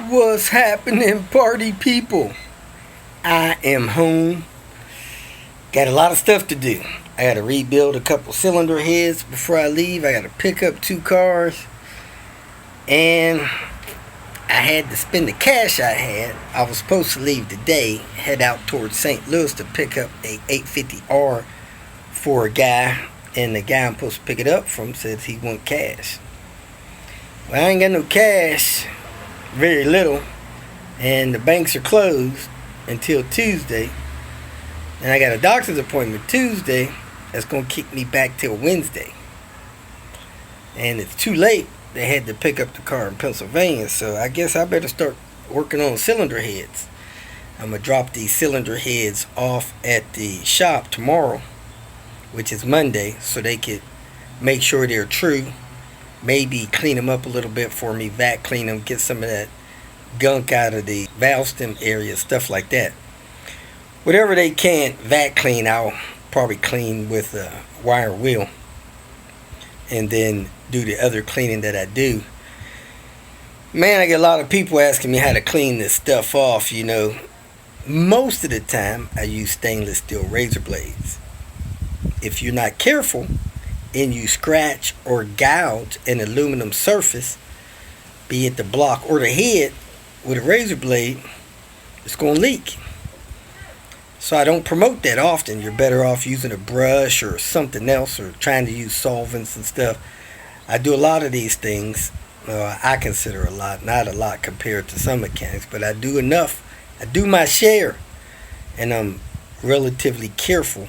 What's happening, party people? I am home. Got a lot of stuff to do. I got to rebuild a couple cylinder heads before I leave. I got to pick up 2 cars. And I had to spend the cash I had. I was supposed to leave today, head out towards St. Louis to pick up a 850R for a guy. And the guy I'm supposed to pick it up from says he want cash. Well, I ain't got no cash. Very little. And the banks are closed until Tuesday. And I got a doctor's appointment Tuesday that's going to kick me back till Wednesday. And it's too late. They had to pick up the car in Pennsylvania. So I guess I better start working on cylinder heads. I'm going to drop these cylinder heads off at the shop tomorrow, which is Monday, so they could make sure they're true. Maybe clean them up a little bit for me, vac clean them, get some of that gunk out of the valve stem area, stuff like that. Whatever they can't vac clean, I'll probably clean with a wire wheel and then do the other cleaning that I do. Man, I get a lot of people asking me how to clean this stuff off. Most of the time I use stainless steel razor blades. If you're not careful and you scratch or gouge an aluminum surface, be it the block or the head, with a razor blade, it's going to leak. So I don't promote that often. You're better off using a brush or something else, or trying to use solvents and stuff. I do a lot of these things. I consider a lot, not a lot compared to some mechanics, but I do enough. I do my share, and I'm relatively careful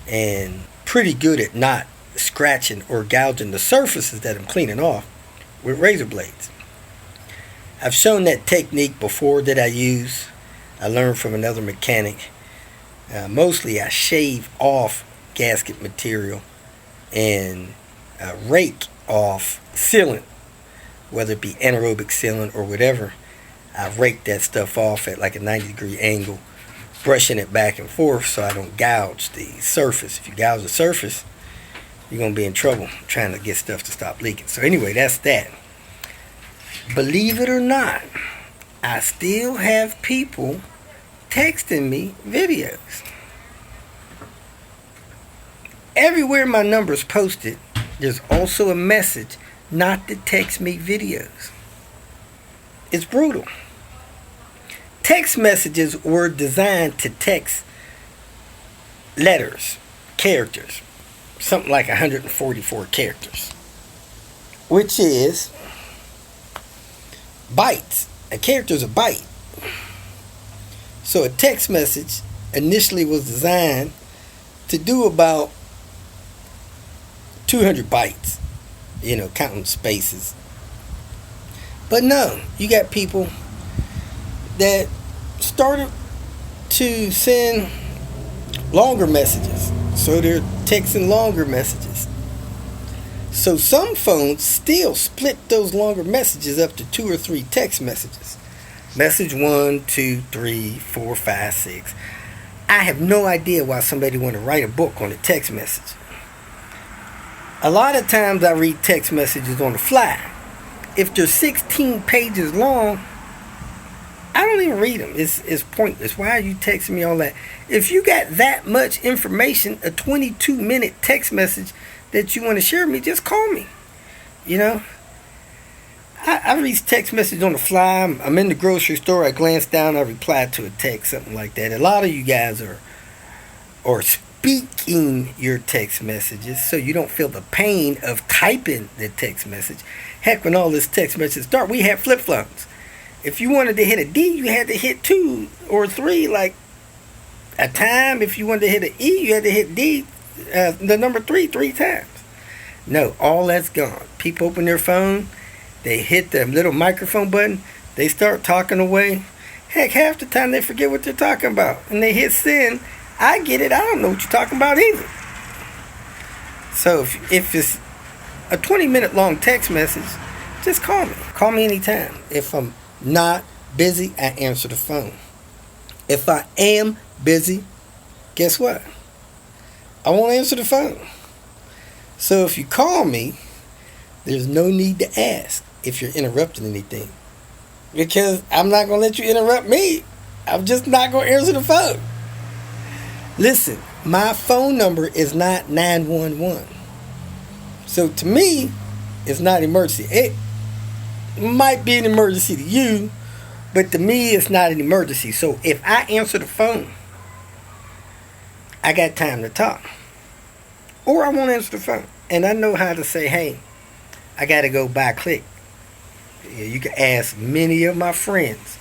and pretty good at not scratching or gouging the surfaces that I'm cleaning off with razor blades. I've shown that technique before that I use. I learned from another mechanic. Mostly I shave off gasket material and rake off sealant, whether it be anaerobic sealant or whatever. I rake that stuff off at like a 90-degree angle, brushing it back and forth so I don't gouge the surface. If you gouge the surface, you're going to be in trouble trying to get stuff to stop leaking. So anyway, that's that. Believe it or not, I still have people texting me videos. Everywhere my number's posted, there's also a message not to text me videos. It's brutal. Text messages were designed to text letters, characters, something like 144 characters, which is bytes. A character's a byte. So a text message initially was designed to do about 200 bytes, counting spaces. But no, you got people that started to send longer messages. So they're texting longer messages. So some phones still split those longer messages up to 2 or 3 text messages. Message 1, 2, 3, 4, 5, 6. I have no idea why somebody want to write a book on a text message. A lot of times I read text messages on the fly. If they're 16 pages long, I don't even read them. It's pointless. Why are you texting me all that? If you got that much information, a 22-minute text message that you want to share with me, just call me. I read text messages on the fly. I'm in the grocery store. I glance down. I reply to a text, something like that. A lot of you guys are speaking your text messages, so you don't feel the pain of typing the text message. Heck, when all this text message start, we had flip phones. If you wanted to hit a D, you had to hit 2 or 3 like a time. If you wanted to hit an E, you had to hit D, the number 3 times. No, all that's gone. People open their phone, they hit the little microphone button, they start talking away. Heck, half the time they forget what they're talking about. And they hit send. I get it. I don't know what you're talking about either. So if it's a 20-minute long text message, just call me. Call me anytime. If I'm not busy, I answer the phone. If I am busy, guess what? I won't answer the phone. So if you call me, there's no need to ask if you're interrupting anything. because I'm not going to let you interrupt me. I'm just not going to answer the phone. Listen, my phone number is not 911. So to me, it's not emergency. It might be an emergency to you, but to me, it's not an emergency. So if I answer the phone, I got time to talk. Or I won't answer the phone. And I know how to say, hey, I got to go buy click. Yeah, you can ask many of my friends.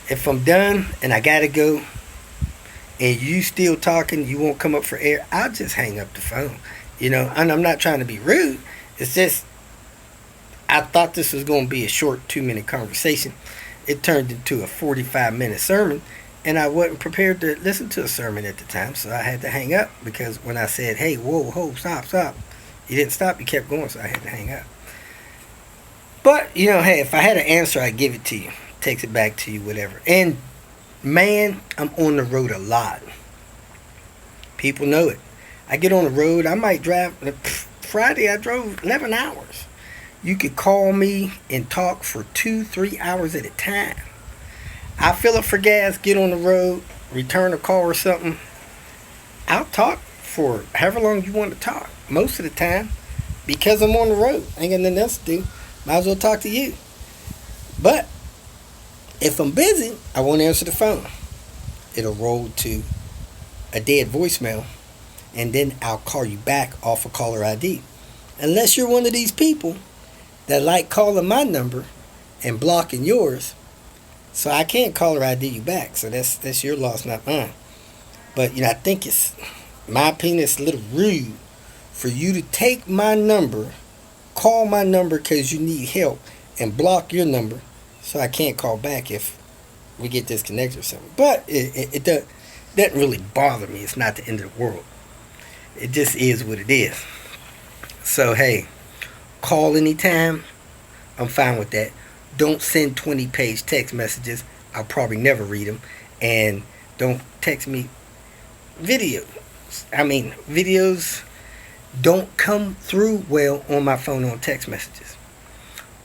If I'm done and I got to go and you still talking, you won't come up for air, I'll just hang up the phone. And I'm not trying to be rude. It's just, I thought this was going to be a short 2-minute conversation. It turned into a 45-minute sermon. And I wasn't prepared to listen to a sermon at the time, so I had to hang up because when I said, hey, whoa, stop, you didn't stop, you kept going, so I had to hang up. But, hey, if I had an answer, I'd give it to you. Takes it back to you, whatever. And, man, I'm on the road a lot. People know it. I get on the road, I might drive. Friday, I drove 11 hours. You could call me and talk for 2-3 hours at a time. I fill up for gas, get on the road, return a call or something. I'll talk for however long you want to talk. Most of the time, because I'm on the road, ain't got nothing else to do. Might as well talk to you. But if I'm busy, I won't answer the phone. It'll roll to a dead voicemail, and then I'll call you back off of caller ID. Unless you're one of these people that like calling my number and blocking yours. So I can't caller ID you back. So that's your loss, not mine. But I think my opinion, it's a little rude for you to take my number, call my number because you need help, and block your number so I can't call back if we get disconnected or something. But it doesn't really bother me. It's not the end of the world. It just is what it is. So hey, call anytime. I'm fine with that. Don't send 20-page text messages. I'll probably never read them. And don't text me videos. Videos don't come through well on my phone on text messages.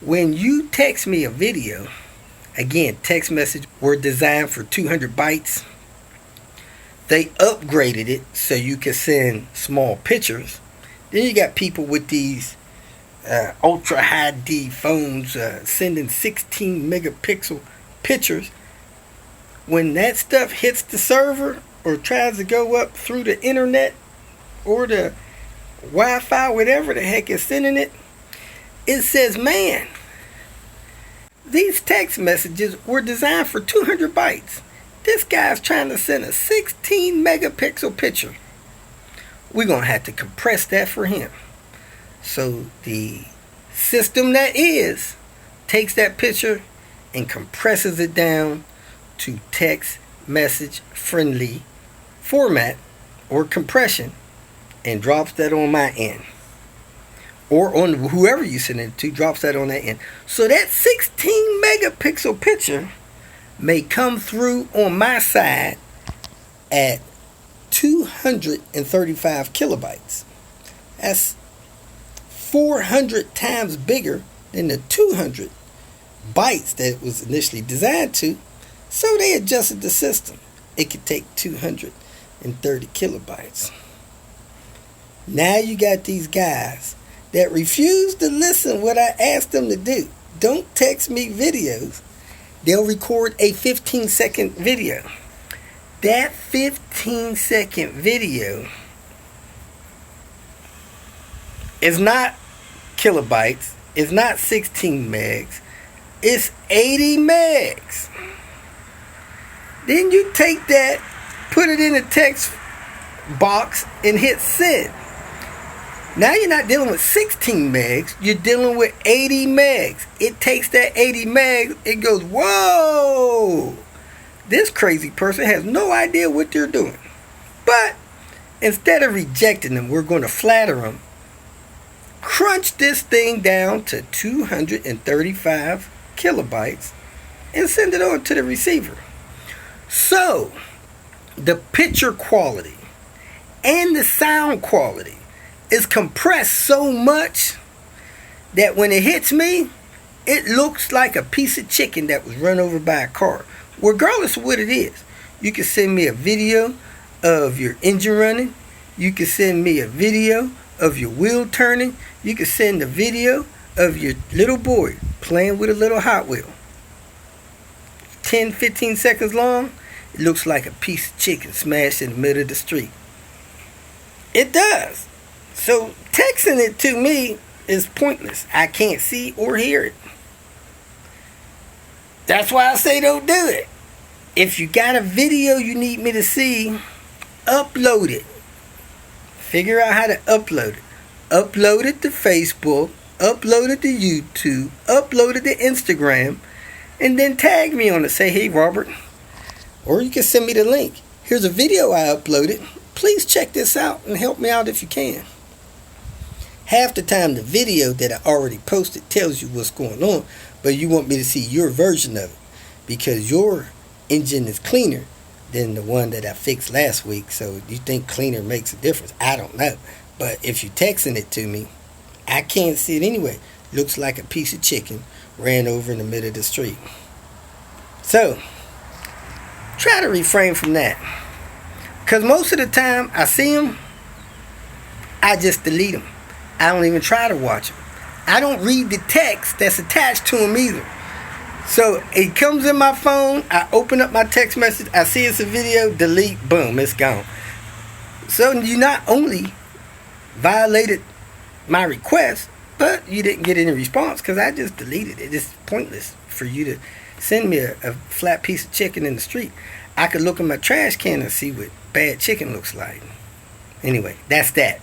When you text me a video, again, text messages were designed for 200 bytes. They upgraded it so you can send small pictures. Then you got people with these ultra high D phones sending 16 megapixel pictures. When that stuff hits the server or tries to go up through the internet or the Wi-Fi, whatever the heck is sending it, it says, man, these text messages were designed for 200 bytes. This guy's trying to send a 16 megapixel picture. We're going to have to compress that for him. So the system that is takes that picture and compresses it down to text message friendly format or compression and drops that on my end. Or on whoever you send it to, drops that on that end. So that 16 megapixel picture may come through on my side at 235 kilobytes. That's 400 times bigger than the 200 bytes that it was initially designed to. So they adjusted the system. It could take 230 kilobytes. Now you got these guys that refuse to listen what I asked them to do. Don't text me videos. They'll record a 15-second video. That 15-second video is not kilobytes. It's not 16 megs. It's 80 megs. Then you take that, put it in a text box, and hit send. Now you're not dealing with 16 megs. You're dealing with 80 megs. It takes that 80 megs. It goes, whoa! This crazy person has no idea what they're doing. But instead of rejecting them, we're going to flatter them. Crunch this thing down to 235 kilobytes and send it on to the receiver. So, the picture quality and the sound quality is compressed so much that when it hits me, It looks like a piece of chicken that was run over by a car. Regardless of what it is. You can send me a video of your engine running. You can send me a video of your wheel turning. You can send a video of your little boy playing with a little Hot Wheel. 10, 15 seconds long. It looks like a piece of chicken smashed in the middle of the street. It does. So texting it to me is pointless. I can't see or hear it. That's why I say don't do it. If you got a video you need me to see, upload it. Figure out how to upload it. Upload it to Facebook, upload it to YouTube, upload it to Instagram, and then tag me on it. Say, hey Robert. Or you can send me the link. Here's a video I uploaded. Please check this out and help me out if you can. Half the time the video that I already posted tells you what's going on, but you want me to see your version of it because your engine is cleaner than the one that I fixed last week. So you think cleaner makes a difference? I don't know. But if you're texting it to me, I can't see it anyway. Looks like a piece of chicken ran over in the middle of the street. So try to refrain from that. Because most of the time I see them, I just delete them. I don't even try to watch them. I don't read the text that's attached to them either. So it comes in my phone, I open up my text message, I see it's a video, delete, boom, it's gone. So you not only violated my request, but you didn't get any response because I just deleted it. It's pointless for you to send me a flat piece of chicken in the street. I could look in my trash can and see what bad chicken looks like. Anyway, that's that.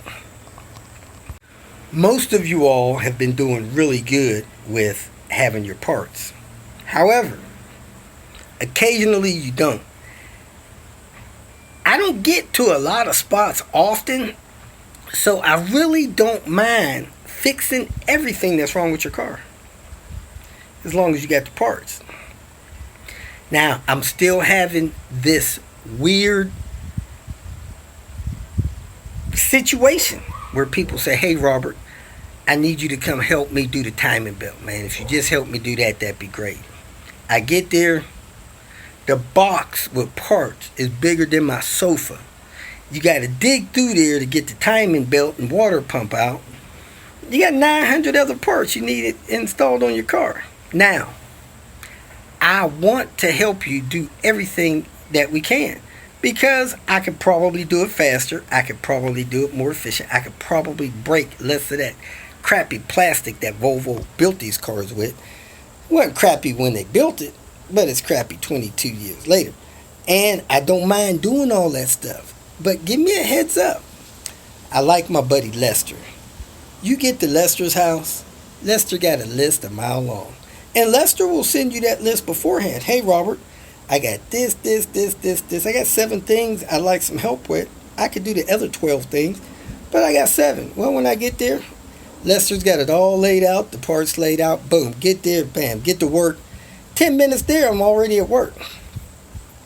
Most of you all have been doing really good with having your parts. However, occasionally you don't. I don't get to a lot of spots often, so I really don't mind fixing everything that's wrong with your car, as long as you got the parts. Now, I'm still having this weird situation where people say, hey Robert, I need you to come help me do the timing belt, man. If you just help me do that, that'd be great. I get there, the box with parts is bigger than my sofa. You got to dig through there to get the timing belt and water pump out. You got 900 other parts you need it installed on your car. Now, I want to help you do everything that we can because I could probably do it faster. I could probably do it more efficient. I could probably break less of that crappy plastic that Volvo built these cars with. It wasn't crappy when they built it, but it's crappy 22 years later. And I don't mind doing all that stuff. But give me a heads up. I like my buddy Lester. You get to Lester's house, Lester got a list a mile long. And Lester will send you that list beforehand. Hey Robert, I got this. I got 7 things I'd like some help with. I could do the other 12 things, but I got 7. Well, when I get there, Lester's got it all laid out, the parts laid out. Boom, get there, bam, get to work. 10 minutes there, I'm already at work.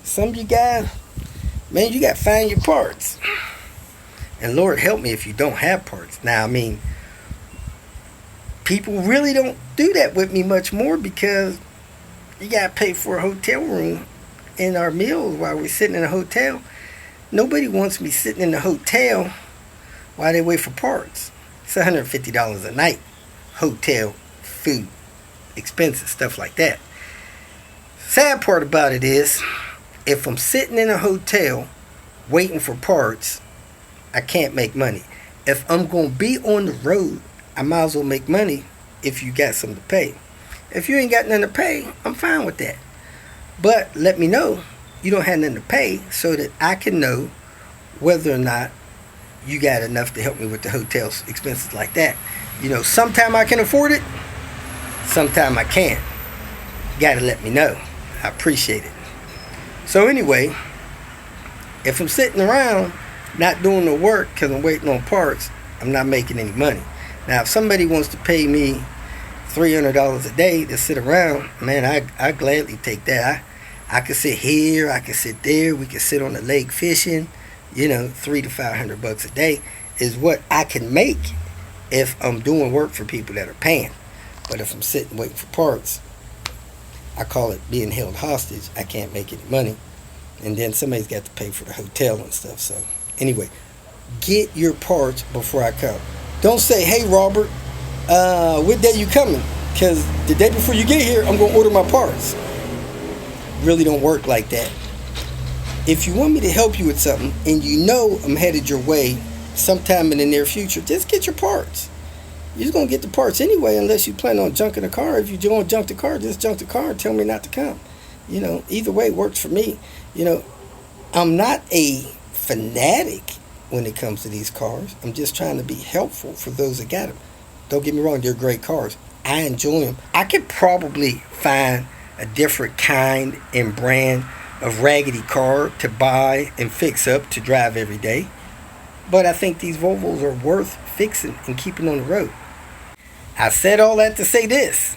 Some of you guys, man, you got to find your parts. And Lord help me if you don't have parts. Now, I mean, people really don't do that with me much more because you got to pay for a hotel room in our meals while we're sitting in a hotel. Nobody wants me sitting in a hotel while they wait for parts. It's $150 a night. Hotel, food, expenses, stuff like that. Sad part about it is, if I'm sitting in a hotel waiting for parts, I can't make money. If I'm going to be on the road, I might as well make money if you got something to pay. If you ain't got nothing to pay, I'm fine with that. But let me know you don't have nothing to pay so that I can know whether or not you got enough to help me with the hotel expenses like that. You know, sometime I can afford it, sometime I can't. You got to let me know. I appreciate it. So anyway, if I'm sitting around not doing the work because I'm waiting on parts, I'm not making any money. Now, if somebody wants to pay me $300 a day to sit around, man, I gladly take that. I could sit here, I could sit there, we could sit on the lake fishing. You know, $300 to $500 a day is what I can make if I'm doing work for people that are paying. But if I'm sitting waiting for parts, I call it being held hostage. I can't make any money. And then somebody's got to pay for the hotel and stuff. So anyway, get your parts before I come. Don't say, hey, Robert, what day you coming? Because the day before you get here, I'm going to order my parts. Really don't work like that. If you want me to help you with something and you know I'm headed your way sometime in the near future, just get your parts. You're just going to get the parts anyway unless you plan on junking the car. If you don't junk the car, just junk the car and tell me not to come. Either way works for me. I'm not a fanatic when it comes to these cars. I'm just trying to be helpful for those that got them. Don't get me wrong, they're great cars. I enjoy them. I could probably find a different kind and brand of raggedy car to buy and fix up to drive every day. But I think these Volvos are worth fixing and keeping on the road. I said all that to say this.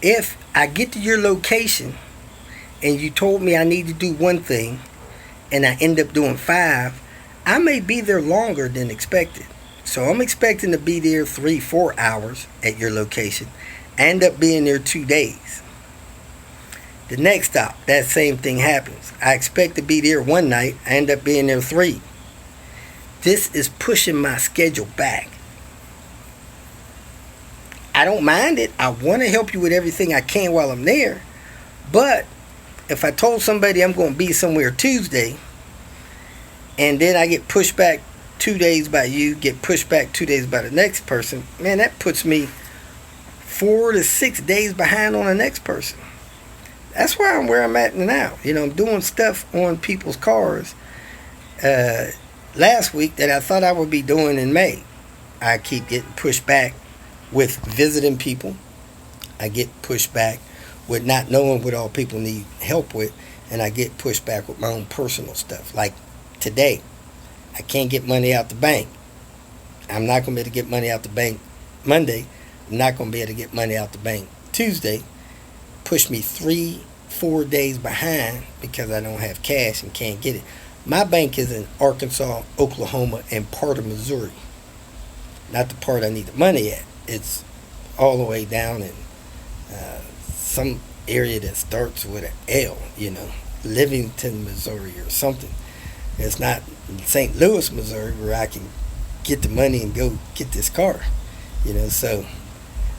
If I get to your location and you told me I need to do one thing and I end up doing 5, I may be there longer than expected. So I'm expecting to be there 3-4 hours at your location. I end up being there 2 days. The next stop, that same thing happens. I expect to be there one night. I end up being there 3. This is pushing my schedule back. I don't mind it. I want to help you with everything I can while I'm there. But if I told somebody I'm going to be somewhere Tuesday, and then I get pushed back 2 days by you, get pushed back 2 days by the next person, man, that puts me 4 to 6 days behind on the next person. That's where I'm at now. I'm doing stuff on people's cars last week that I thought I would be doing in May. I keep getting pushed back with visiting people. I get pushed back with not knowing what all people need help with, and I get pushed back with my own personal stuff. Like today, I can't get money out the bank. I'm not going to be able to get money out the bank Monday. I'm not going to be able to get money out the bank Tuesday. Push me 3-4 days behind because I don't have cash and can't get it. My bank is in Arkansas, Oklahoma, and part of Missouri. Not the part I need the money at. It's all the way down in some area that starts with an L, Livingston, Missouri or something. It's not St. Louis, Missouri, where I can get the money and go get this car, so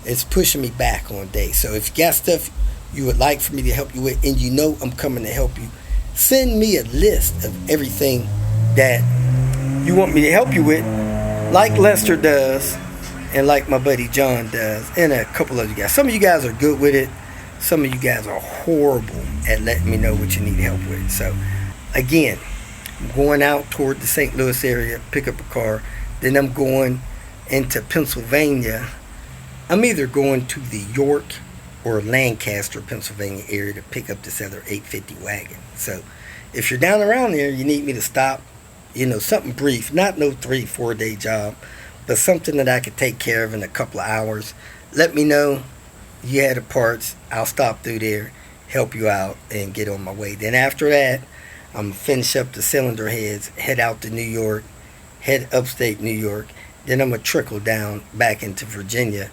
it's pushing me back on days. So if you got stuff you would like for me to help you with, and I'm coming to help you, send me a list of everything that you want me to help you with, like Lester does, and like my buddy John does, and a couple of you guys. Some of you guys are good with it. Some of you guys are horrible at letting me know what you need help with. So, again, I'm going out toward the St. Louis area, pick up a car. Then I'm going into Pennsylvania. I'm either going to the York or Lancaster, Pennsylvania area to pick up this other 850 wagon. So, if you're down around there, you need me to stop, something brief, not no 3-4 day job, but something that I could take care of in a couple of hours. Let me know you had the parts. I'll stop through there, help you out, and get on my way. Then after that, I'm going to finish up the cylinder heads, head out to New York, head upstate New York. Then I'm going to trickle down back into Virginia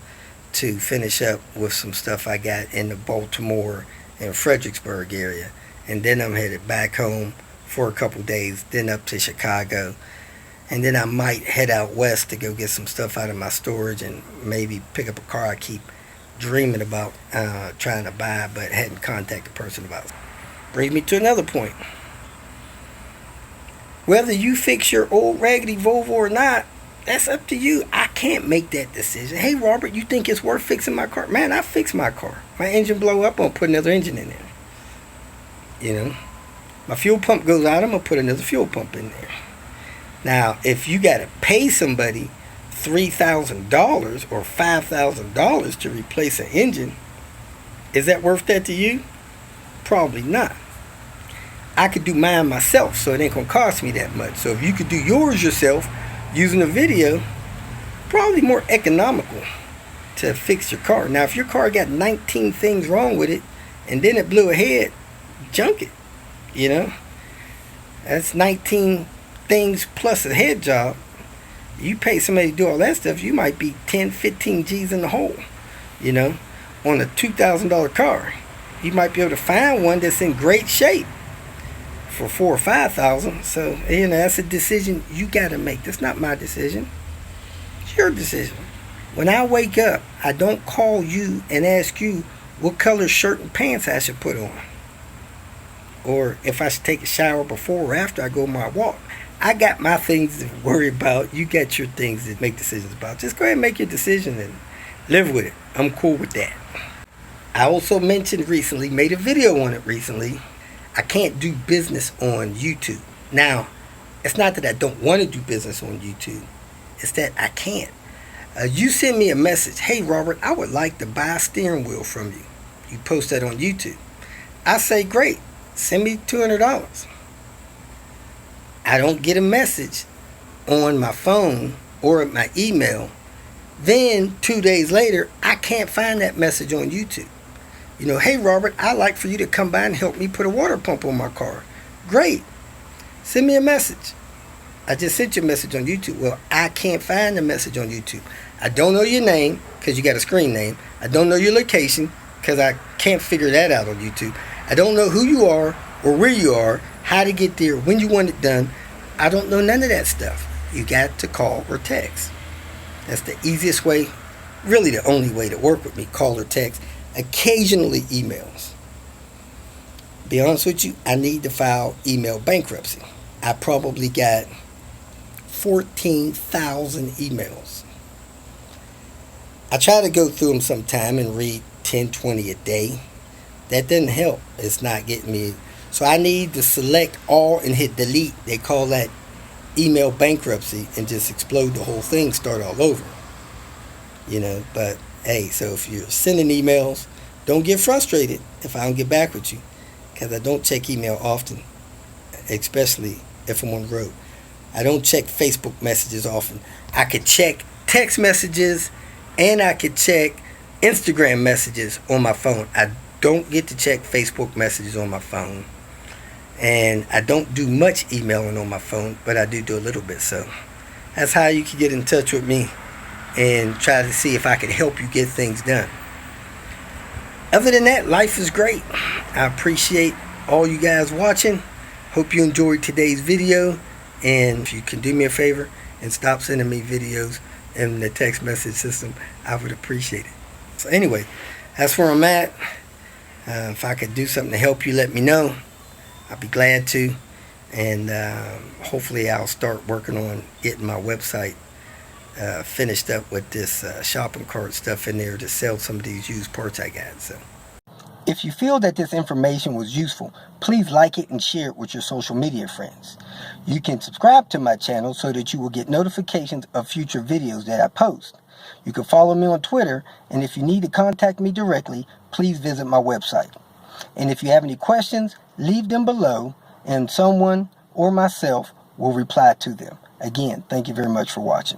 to finish up with some stuff I got in the Baltimore and Fredericksburg area. And then I'm headed back home for a couple days, then up to Chicago. And then I might head out west to go get some stuff out of my storage and maybe pick up a car I keep dreaming about trying to buy but hadn't contacted a person about. Brings me to another point. Whether you fix your old raggedy Volvo or not, that's up to you. I can't make that decision. Hey, Robert, you think it's worth fixing my car? Man, I fix my car. My engine blow up, I'm going to put another engine in there. My fuel pump goes out, I'm going to put another fuel pump in there. Now, if you got to pay somebody $3,000 or $5,000 to replace an engine, is that worth that to you? Probably not. I could do mine myself, so it ain't going to cost me that much. So if you could do yours yourself using a video, probably more economical to fix your car. Now, if your car got 19 things wrong with it and then it blew ahead, junk it. That's 19 things plus a head job. You pay somebody to do all that stuff, you might be 10, 15 G's in the hole. you know, on a $2,000 car. You might be able to find one that's in great shape for $4,000 or $5,000. So, that's a decision you got to make. That's not my decision. It's your decision. When I wake up, I don't call you and ask you what color shirt and pants I should put on, or if I should take a shower before or after I go on my walk. I got my things to worry about. You got your things to make decisions about. Just go ahead and make your decision and live with it. I'm cool with that. I also mentioned recently, made a video on it recently, I can't do business on YouTube. Now, it's not that I don't want to do business on YouTube. It's that I can't. You send me a message, hey Robert, I would like to buy a steering wheel from you. You post that on YouTube. I say, great, send me $200. I don't get a message on my phone or at my email. Then 2 days later, I can't find that message on YouTube. Hey Robert, I'd like for you to come by and help me put a water pump on my car. Great. Send me a message. I just sent you a message on YouTube. Well, I can't find the message on YouTube. I don't know your name because you got a screen name. I don't know your location because I can't figure that out on YouTube. I don't know who you are or where you are, how to get there, when you want it done. I don't know none of that stuff. You got to call or text. That's the easiest way, really the only way to work with me, call or text. Occasionally emails. Be honest with you, I need to file email bankruptcy. I probably got 14,000 emails. I try to go through them sometime and read 10, 20 a day. That doesn't help. It's not getting me. So I need to select all and hit delete. They call that email bankruptcy, and just explode the whole thing, start all over. But hey, so if you're sending emails, don't get frustrated if I don't get back with you, because I don't check email often, especially if I'm on the road. I don't check Facebook messages often. I could check text messages and I could check Instagram messages on my phone. I don't get to check Facebook messages on my phone. And I don't do much emailing on my phone, but I do a little bit. So that's how you can get in touch with me and try to see if I can help you get things done. Other than that, life is great. I appreciate all you guys watching. Hope you enjoyed today's video. And if you can do me a favor and stop sending me videos in the text message system, I would appreciate it. So anyway, that's where I'm at. If I could do something to help you, let me know. I'll be glad to. And hopefully I'll start working on getting my website finished up with this shopping cart stuff in there to sell some of these used parts I got. So if you feel that this information was useful, please like it and share it with your social media friends. You can subscribe to my channel so that you will get notifications of future videos that I post. You can follow me on Twitter, and if you need to contact me directly, please visit my website. And if you have any questions, leave them below, and someone or myself will reply to them. Again, thank you very much for watching.